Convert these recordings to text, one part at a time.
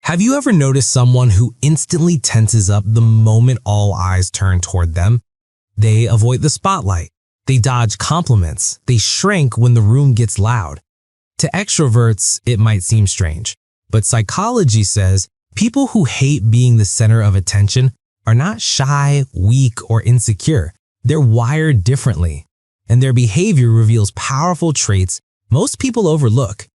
Have you ever noticed someone who instantly tenses up the moment all eyes turn toward them? They avoid the spotlight. They dodge compliments. They shrink when the room gets loud. To extroverts, it might seem strange, but psychology says people who hate being the center of attention are not shy, weak, or insecure. They're wired differently, and their behavior reveals powerful traits most people overlook.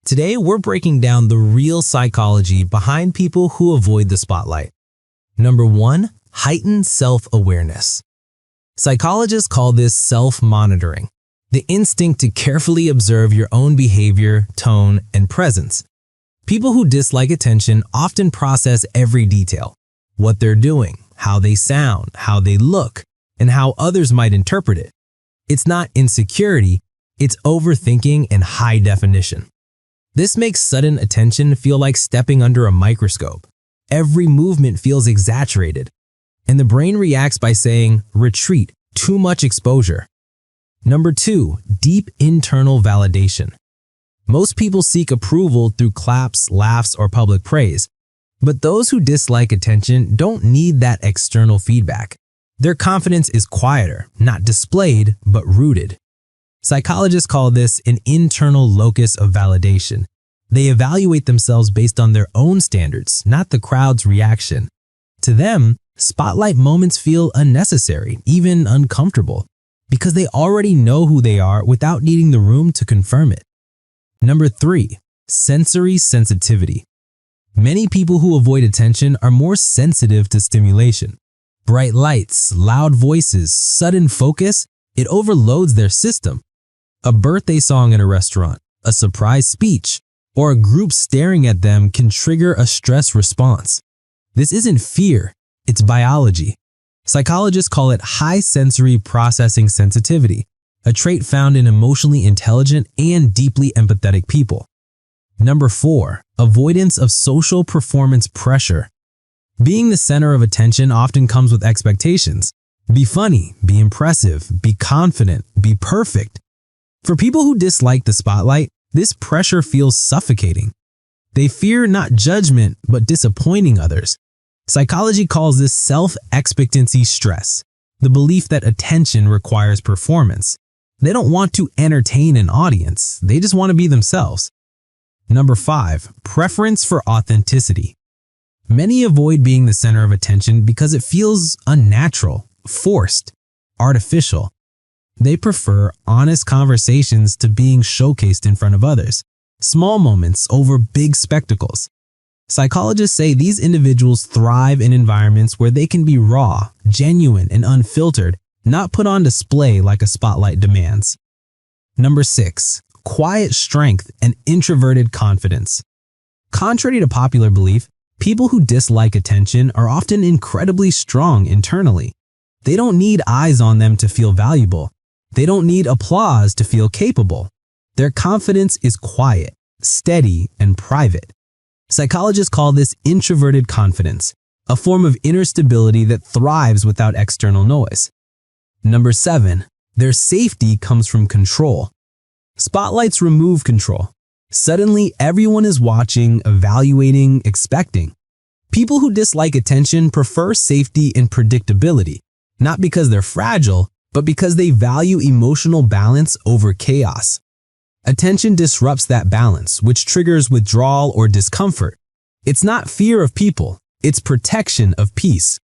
Today, we're breaking down the real psychology behind people who avoid the spotlight. Number 1, heightened self-awareness. Psychologists call this self-monitoring, the instinct to carefully observe your own behavior, tone, and presence. People who dislike attention often process every detail: what they're doing, how they sound, how they look, and how others might interpret it. It's not insecurity, it's overthinking and high definition. This makes sudden attention feel like stepping under a microscope. Every movement feels exaggerated, and the brain reacts by saying, retreat, too much exposure. Number 2, deep internal validation. Most people seek approval through claps, laughs, or public praise, but those who dislike attention don't need that external feedback. Their confidence is quieter, not displayed, but rooted. Psychologists call this an internal locus of validation. They evaluate themselves based on their own standards, not the crowd's reaction. To them, spotlight moments feel unnecessary, even uncomfortable, because they already know who they are without needing the room to confirm it. Number 3, sensory sensitivity. Many people who avoid attention are more sensitive to stimulation. Bright lights, loud voices, sudden focus, it overloads their system. A birthday song in a restaurant, a surprise speech, or a group staring at them can trigger a stress response. This isn't fear, it's biology. Psychologists call it high sensory processing sensitivity, a trait found in emotionally intelligent and deeply empathetic people. Number 4, avoidance of social performance pressure. Being the center of attention often comes with expectations. Be funny, be impressive, be confident, be perfect. For people who dislike the spotlight, this pressure feels suffocating. They fear not judgment, but disappointing others. Psychology calls this self-expectancy stress, the belief that attention requires performance. They don't want to entertain an audience, they just want to be themselves. Number 5, preference for authenticity. Many avoid being the center of attention because it feels unnatural, forced, artificial. They prefer honest conversations to being showcased in front of others, small moments over big spectacles. Psychologists say these individuals thrive in environments where they can be raw, genuine, and unfiltered, not put on display like a spotlight demands. Number 6, quiet strength and introverted confidence. Contrary to popular belief, people who dislike attention are often incredibly strong internally. They don't need eyes on them to feel valuable. They don't need applause to feel capable. Their confidence is quiet, steady, and private. Psychologists call this introverted confidence, a form of inner stability that thrives without external noise. Number 7, their safety comes from control. Spotlights remove control. Suddenly, everyone is watching, evaluating, expecting. People who dislike attention prefer safety and predictability, not because they're fragile, but because they value emotional balance over chaos. Attention disrupts that balance, which triggers withdrawal or discomfort. It's not fear of people, it's protection of peace.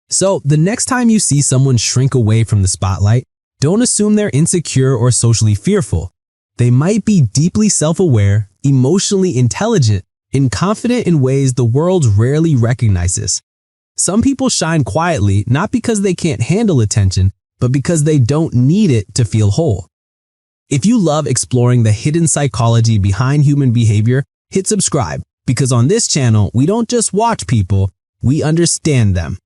So, the next time you see someone shrink away from the spotlight, don't assume they're insecure or socially fearful. They might be deeply self-aware, emotionally intelligent, and confident in ways the world rarely recognizes. Some people shine quietly not because they can't handle attention, but because they don't need it to feel whole. If you love exploring the hidden psychology behind human behavior, hit subscribe, because on this channel, we don't just watch people, we understand them.